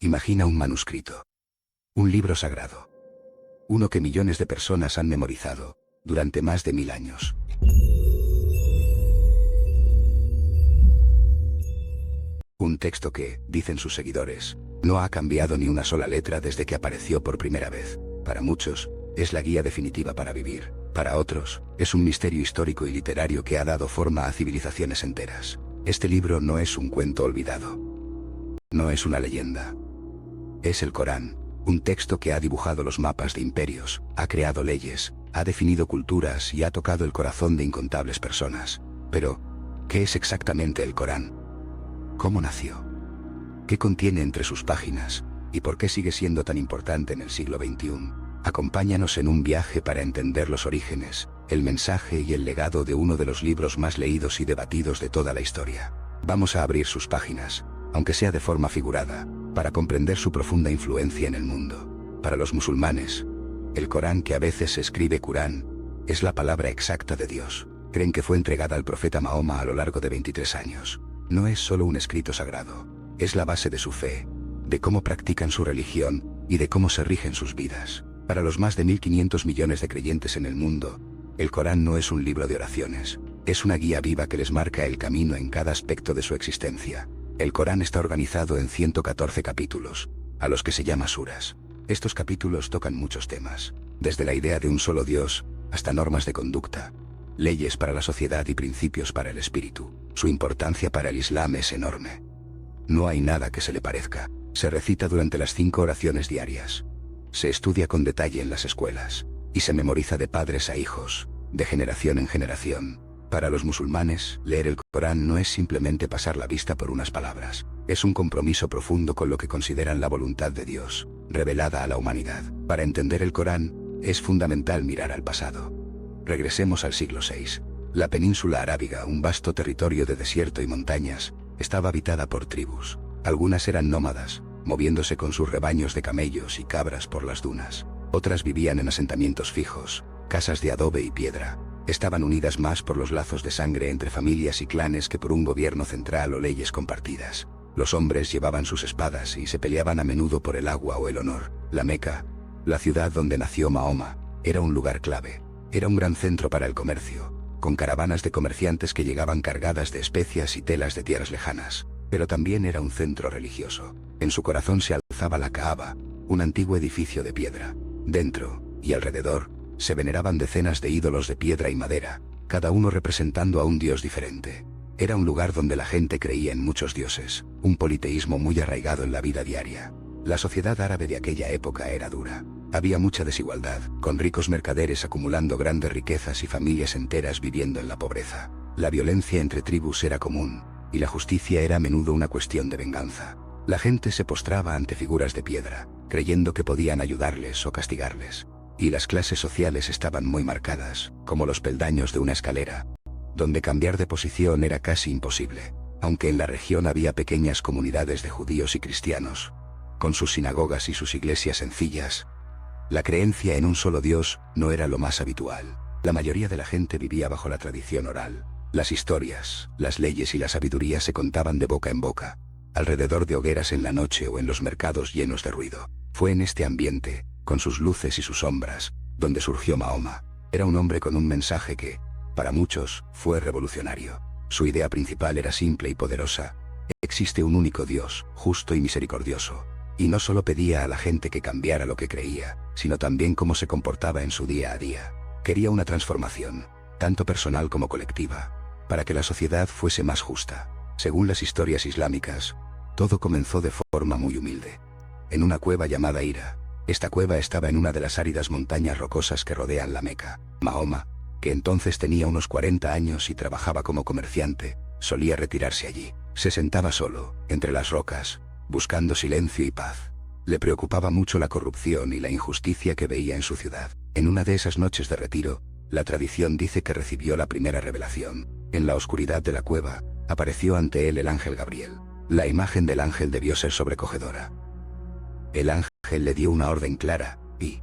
Imagina un manuscrito. Un libro sagrado. Uno que millones de personas han memorizado durante más de 1000 años. Un texto que, dicen sus seguidores, no ha cambiado ni una sola letra desde que apareció por primera vez. Para muchos, es la guía definitiva para vivir. Para otros, es un misterio histórico y literario que ha dado forma a civilizaciones enteras. Este libro no es un cuento olvidado. No es una leyenda. Es el Corán, un texto que ha dibujado los mapas de imperios, ha creado leyes, ha definido culturas y ha tocado el corazón de incontables personas. Pero, ¿qué es exactamente el Corán? ¿Cómo nació? ¿Qué contiene entre sus páginas? ¿Y por qué sigue siendo tan importante en el siglo XXI? Acompáñanos en un viaje para entender los orígenes, el mensaje y el legado de uno de los libros más leídos y debatidos de toda la historia. Vamos a abrir sus páginas, aunque sea de forma figurada, para comprender su profunda influencia en el mundo. Para los musulmanes, el Corán, que a veces se escribe Qur'án, es la palabra exacta de Dios. Creen que fue entregada al profeta Mahoma a lo largo de 23 años. No es solo un escrito sagrado, es la base de su fe, de cómo practican su religión y de cómo se rigen sus vidas. Para los más de 1500 millones de creyentes en el mundo, el Corán no es un libro de oraciones, es una guía viva que les marca el camino en cada aspecto de su existencia. El Corán está organizado en 114 capítulos, a los que se llama suras. Estos capítulos tocan muchos temas, desde la idea de un solo Dios, hasta normas de conducta, leyes para la sociedad y principios para el espíritu. Su importancia para el Islam es enorme. No hay nada que se le parezca. Se recita durante las 5 oraciones diarias. Se estudia con detalle en las escuelas, y se memoriza de padres a hijos, de generación en generación. Para los musulmanes, leer el Corán no es simplemente pasar la vista por unas palabras. Es un compromiso profundo con lo que consideran la voluntad de Dios, revelada a la humanidad. Para entender el Corán, es fundamental mirar al pasado. Regresemos al siglo VI. La península arábiga, un vasto territorio de desierto y montañas, estaba habitada por tribus. Algunas eran nómadas, moviéndose con sus rebaños de camellos y cabras por las dunas. Otras vivían en asentamientos fijos, casas de adobe y piedra. Estaban unidas más por los lazos de sangre entre familias y clanes que por un gobierno central o leyes compartidas. Los hombres llevaban sus espadas y se peleaban a menudo por el agua o el honor. La Meca, la ciudad donde nació Mahoma, era un lugar clave. Era un gran centro para el comercio, con caravanas de comerciantes que llegaban cargadas de especias y telas de tierras lejanas. Pero también era un centro religioso. En su corazón se alzaba la Kaaba, un antiguo edificio de piedra. Dentro, y alrededor, se veneraban decenas de ídolos de piedra y madera, cada uno representando a un dios diferente. Era un lugar donde la gente creía en muchos dioses, un politeísmo muy arraigado en la vida diaria. La sociedad árabe de aquella época era dura. Había mucha desigualdad, con ricos mercaderes acumulando grandes riquezas y familias enteras viviendo en la pobreza. La violencia entre tribus era común, y la justicia era a menudo una cuestión de venganza. La gente se postraba ante figuras de piedra, creyendo que podían ayudarles o castigarles. Y las clases sociales estaban muy marcadas, como los peldaños de una escalera, donde cambiar de posición era casi imposible. Aunque en la región había pequeñas comunidades de judíos y cristianos, con sus sinagogas y sus iglesias sencillas, la creencia en un solo Dios no era lo más habitual. La mayoría de la gente vivía bajo la tradición oral. Las historias, las leyes y la sabiduría se contaban de boca en boca, alrededor de hogueras en la noche o en los mercados llenos de ruido. Fue en este ambiente, con sus luces y sus sombras, donde surgió Mahoma. Era un hombre con un mensaje que, para muchos, fue revolucionario. Su idea principal era simple y poderosa. Existe un único Dios, justo y misericordioso. Y no solo pedía a la gente que cambiara lo que creía, sino también cómo se comportaba en su día a día. Quería una transformación, tanto personal como colectiva, para que la sociedad fuese más justa. Según las historias islámicas, todo comenzó de forma muy humilde. En una cueva llamada Hira. Esta cueva estaba en una de las áridas montañas rocosas que rodean la Meca. Mahoma, que entonces tenía unos 40 años y trabajaba como comerciante, solía retirarse allí. Se sentaba solo, entre las rocas, buscando silencio y paz. Le preocupaba mucho la corrupción y la injusticia que veía en su ciudad. En una de esas noches de retiro, la tradición dice que recibió la primera revelación. En la oscuridad de la cueva, apareció ante él el ángel Gabriel. La imagen del ángel debió ser sobrecogedora. El ángel le dio una orden clara, y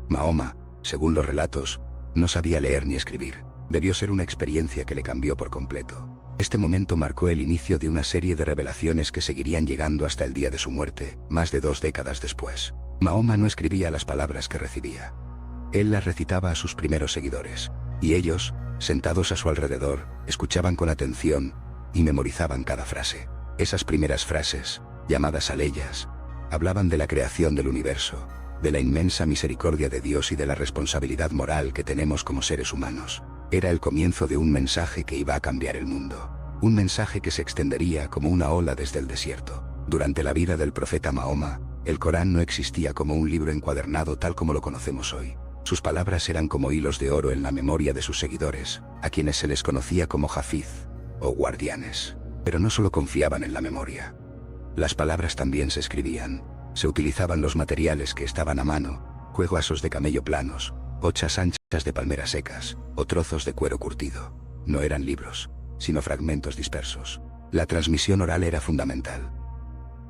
Mahoma, según los relatos, no sabía leer ni escribir. Debió ser una experiencia que le cambió por completo. Este momento marcó el inicio de una serie de revelaciones que seguirían llegando hasta el día de su muerte, más de 2 décadas después. Mahoma no escribía las palabras que recibía. Él las recitaba a sus primeros seguidores, y ellos, sentados a su alrededor, escuchaban con atención y memorizaban cada frase. Esas primeras frases, llamadas aleyas, hablaban de la creación del universo, de la inmensa misericordia de Dios y de la responsabilidad moral que tenemos como seres humanos. Era el comienzo de un mensaje que iba a cambiar el mundo. Un mensaje que se extendería como una ola desde el desierto. Durante la vida del profeta Mahoma, el Corán no existía como un libro encuadernado tal como lo conocemos hoy. Sus palabras eran como hilos de oro en la memoria de sus seguidores, a quienes se les conocía como hafiz, o guardianes. Pero no solo confiaban en la memoria. Las palabras también se escribían. Se utilizaban los materiales que estaban a mano, huesos de camello planos, hochas anchas de palmeras secas, o trozos de cuero curtido. No eran libros, sino fragmentos dispersos. La transmisión oral era fundamental.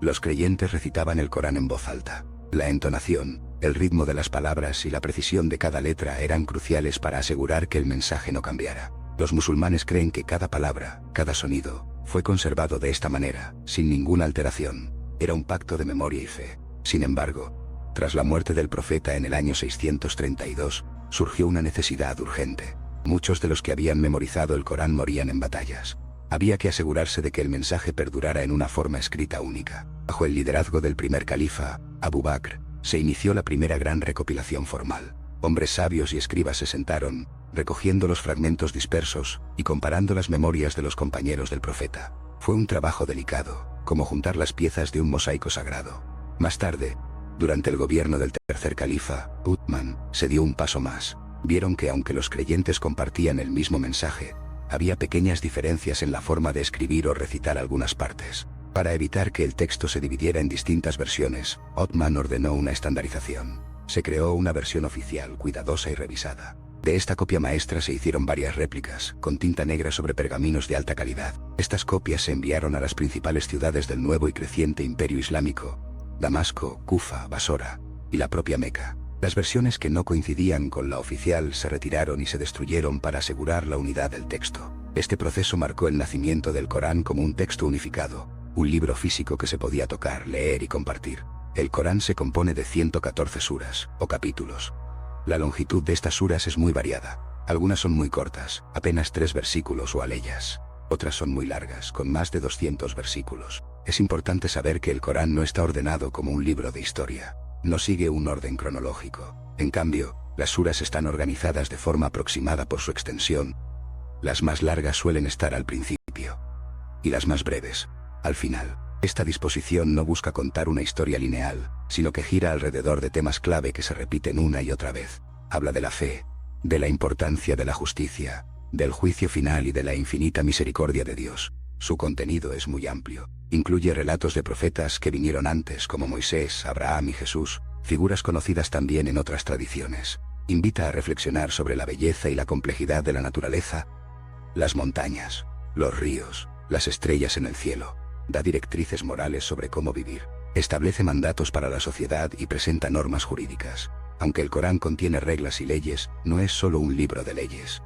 Los creyentes recitaban el Corán en voz alta. La entonación, el ritmo de las palabras y la precisión de cada letra eran cruciales para asegurar que el mensaje no cambiara. Los musulmanes creen que cada palabra, cada sonido, fue conservado de esta manera, sin ninguna alteración. Era un pacto de memoria y fe. Sin embargo, tras la muerte del profeta en el año 632, surgió una necesidad urgente. Muchos de los que habían memorizado el Corán morían en batallas. Había que asegurarse de que el mensaje perdurara en una forma escrita única. Bajo el liderazgo del primer califa, Abu Bakr, se inició la primera gran recopilación formal. Hombres sabios y escribas se sentaron, recogiendo los fragmentos dispersos y comparando las memorias de los compañeros del profeta. Fue un trabajo delicado, como juntar las piezas de un mosaico sagrado. Más tarde, durante el gobierno del tercer califa, Uthman, se dio un paso más. Vieron que aunque los creyentes compartían el mismo mensaje, había pequeñas diferencias en la forma de escribir o recitar algunas partes. Para evitar que el texto se dividiera en distintas versiones, Uthman ordenó una estandarización. Se creó una versión oficial, cuidadosa y revisada. De esta copia maestra se hicieron varias réplicas, con tinta negra sobre pergaminos de alta calidad. Estas copias se enviaron a las principales ciudades del nuevo y creciente imperio islámico: Damasco, Kufa, Basora y la propia Meca. Las versiones que no coincidían con la oficial se retiraron y se destruyeron para asegurar la unidad del texto. Este proceso marcó el nacimiento del Corán como un texto unificado, un libro físico que se podía tocar, leer y compartir. El Corán se compone de 114 suras, o capítulos. La longitud de estas suras es muy variada. Algunas son muy cortas, apenas 3 versículos o aleyas. Otras son muy largas, con más de 200 versículos. Es importante saber que el Corán no está ordenado como un libro de historia. No sigue un orden cronológico. En cambio, las suras están organizadas de forma aproximada por su extensión. Las más largas suelen estar al principio, y las más breves, al final. Esta disposición no busca contar una historia lineal, sino que gira alrededor de temas clave que se repiten una y otra vez. Habla de la fe, de la importancia de la justicia, del juicio final y de la infinita misericordia de Dios. Su contenido es muy amplio. Incluye relatos de profetas que vinieron antes, como Moisés, Abraham y Jesús, figuras conocidas también en otras tradiciones. Invita a reflexionar sobre la belleza y la complejidad de la naturaleza, las montañas, los ríos, las estrellas en el cielo. Da directrices morales sobre cómo vivir. Establece mandatos para la sociedad y presenta normas jurídicas. Aunque el Corán contiene reglas y leyes, no es solo un libro de leyes.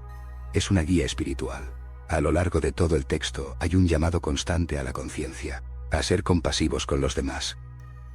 Es una guía espiritual. A lo largo de todo el texto hay un llamado constante a la conciencia, a ser compasivos con los demás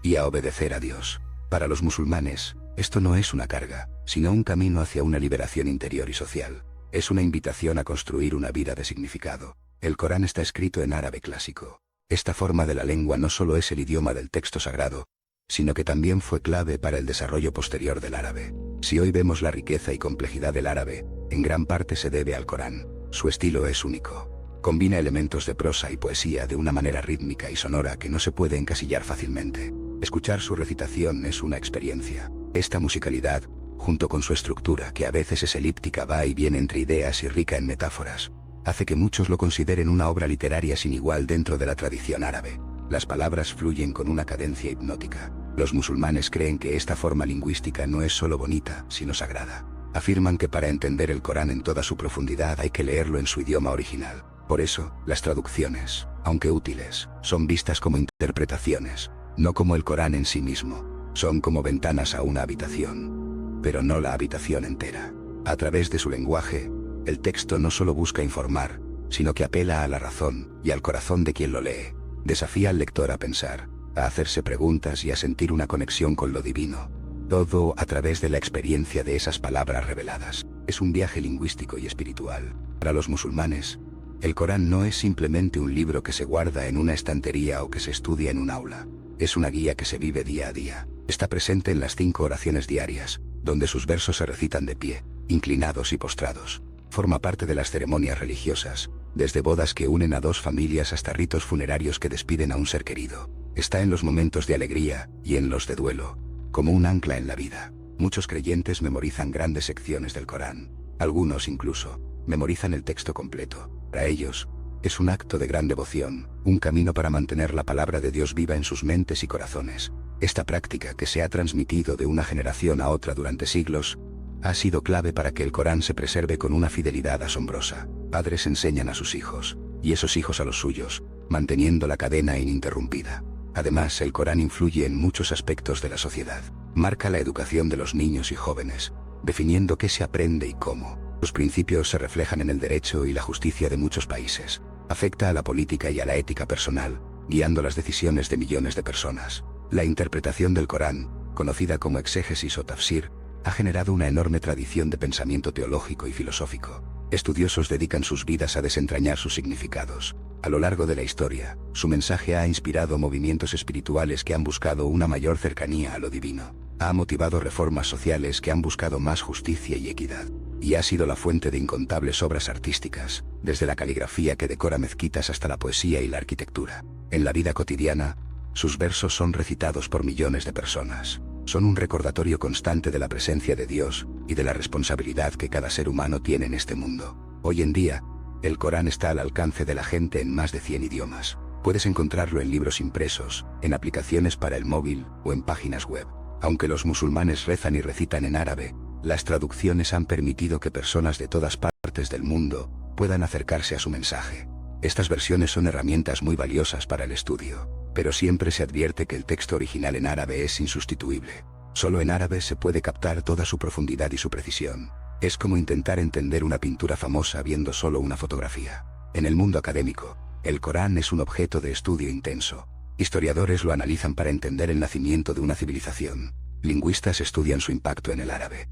y a obedecer a Dios. Para los musulmanes, esto no es una carga, sino un camino hacia una liberación interior y social. Es una invitación a construir una vida de significado. El Corán está escrito en árabe clásico. Esta forma de la lengua no solo es el idioma del texto sagrado, sino que también fue clave para el desarrollo posterior del árabe. Si hoy vemos la riqueza y complejidad del árabe, en gran parte se debe al Corán. Su estilo es único. Combina elementos de prosa y poesía de una manera rítmica y sonora que no se puede encasillar fácilmente. Escuchar su recitación es una experiencia. Esta musicalidad, junto con su estructura que a veces es elíptica, va y viene entre ideas y rica en metáforas, hace que muchos lo consideren una obra literaria sin igual dentro de la tradición árabe. Las palabras fluyen con una cadencia hipnótica. Los musulmanes creen que esta forma lingüística no es solo bonita, sino sagrada. Afirman que para entender el Corán en toda su profundidad hay que leerlo en su idioma original. Por eso, las traducciones, aunque útiles, son vistas como interpretaciones, no como el Corán en sí mismo. Son como ventanas a una habitación, pero no la habitación entera. A través de su lenguaje, el texto no solo busca informar, sino que apela a la razón y al corazón de quien lo lee. Desafía al lector a pensar, a hacerse preguntas y a sentir una conexión con lo divino. Todo a través de la experiencia de esas palabras reveladas. Es un viaje lingüístico y espiritual. Para los musulmanes, el Corán no es simplemente un libro que se guarda en una estantería o que se estudia en un aula. Es una guía que se vive día a día. Está presente en las 5 oraciones diarias, donde sus versos se recitan de pie, inclinados y postrados. Forma parte de las ceremonias religiosas, desde bodas que unen a dos familias hasta ritos funerarios que despiden a un ser querido. Está en los momentos de alegría y en los de duelo, como un ancla en la vida. Muchos creyentes memorizan grandes secciones del Corán. Algunos incluso memorizan el texto completo. Para ellos, es un acto de gran devoción, un camino para mantener la palabra de Dios viva en sus mentes y corazones. Esta práctica, que se ha transmitido de una generación a otra durante siglos, ha sido clave para que el Corán se preserve con una fidelidad asombrosa. Padres enseñan a sus hijos, y esos hijos a los suyos, manteniendo la cadena ininterrumpida. Además, el Corán influye en muchos aspectos de la sociedad. Marca la educación de los niños y jóvenes, definiendo qué se aprende y cómo. Sus principios se reflejan en el derecho y la justicia de muchos países. Afecta a la política y a la ética personal, guiando las decisiones de millones de personas. La interpretación del Corán, conocida como exégesis o tafsir, ha generado una enorme tradición de pensamiento teológico y filosófico. Estudiosos dedican sus vidas a desentrañar sus significados. A lo largo de la historia, su mensaje ha inspirado movimientos espirituales que han buscado una mayor cercanía a lo divino. Ha motivado reformas sociales que han buscado más justicia y equidad. Y ha sido la fuente de incontables obras artísticas, desde la caligrafía que decora mezquitas hasta la poesía y la arquitectura. En la vida cotidiana, sus versos son recitados por millones de personas. Son un recordatorio constante de la presencia de Dios y de la responsabilidad que cada ser humano tiene en este mundo. Hoy en día, el Corán está al alcance de la gente en más de 100 idiomas. Puedes encontrarlo en libros impresos, en aplicaciones para el móvil o en páginas web. Aunque los musulmanes rezan y recitan en árabe, las traducciones han permitido que personas de todas partes del mundo puedan acercarse a su mensaje. Estas versiones son herramientas muy valiosas para el estudio, pero siempre se advierte que el texto original en árabe es insustituible. Solo en árabe se puede captar toda su profundidad y su precisión. Es como intentar entender una pintura famosa viendo solo una fotografía. En el mundo académico, el Corán es un objeto de estudio intenso. Historiadores lo analizan para entender el nacimiento de una civilización. Lingüistas estudian su impacto en el árabe.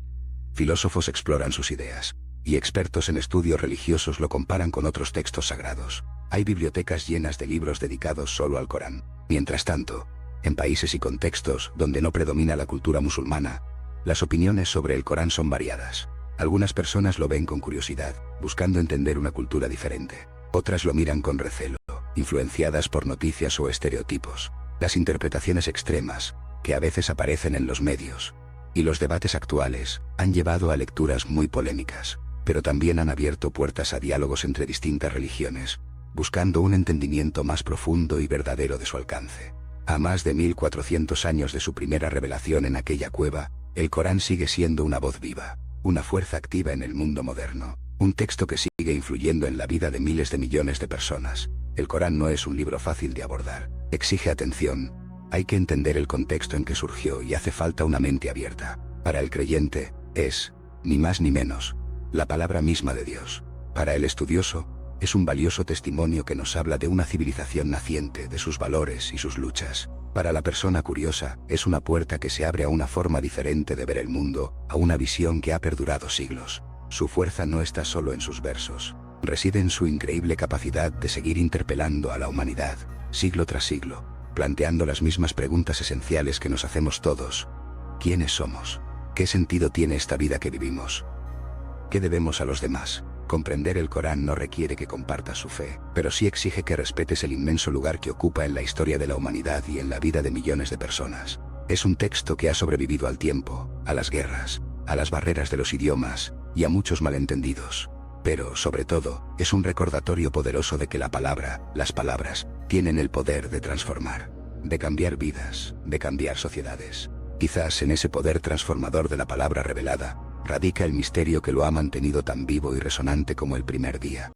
Filósofos exploran sus ideas, y expertos en estudios religiosos lo comparan con otros textos sagrados. Hay bibliotecas llenas de libros dedicados solo al Corán. Mientras tanto, en países y contextos donde no predomina la cultura musulmana, las opiniones sobre el Corán son variadas. Algunas personas lo ven con curiosidad, buscando entender una cultura diferente. Otras lo miran con recelo, influenciadas por noticias o estereotipos. Las interpretaciones extremas, que a veces aparecen en los medios, y los debates actuales, han llevado a lecturas muy polémicas, pero también han abierto puertas a diálogos entre distintas religiones, buscando un entendimiento más profundo y verdadero de su alcance. A más de 1400 años de su primera revelación en aquella cueva, el Corán sigue siendo una voz viva, una fuerza activa en el mundo moderno, un texto que sigue influyendo en la vida de miles de millones de personas. El Corán no es un libro fácil de abordar, exige atención. Hay que entender el contexto en que surgió y hace falta una mente abierta. Para el creyente, es, ni más ni menos, la palabra misma de Dios. Para el estudioso, es un valioso testimonio que nos habla de una civilización naciente, de sus valores y sus luchas. Para la persona curiosa, es una puerta que se abre a una forma diferente de ver el mundo, a una visión que ha perdurado siglos. Su fuerza no está solo en sus versos, reside en su increíble capacidad de seguir interpelando a la humanidad, siglo tras siglo, planteando las mismas preguntas esenciales que nos hacemos todos. ¿Quiénes somos? ¿Qué sentido tiene esta vida que vivimos? ¿Qué debemos a los demás? Comprender el Corán no requiere que compartas su fe, pero sí exige que respetes el inmenso lugar que ocupa en la historia de la humanidad y en la vida de millones de personas. Es un texto que ha sobrevivido al tiempo, a las guerras, a las barreras de los idiomas y a muchos malentendidos. Pero, sobre todo, es un recordatorio poderoso de que la palabra, las palabras, tienen el poder de transformar, de cambiar vidas, de cambiar sociedades. Quizás en ese poder transformador de la palabra revelada, radica el misterio que lo ha mantenido tan vivo y resonante como el primer día.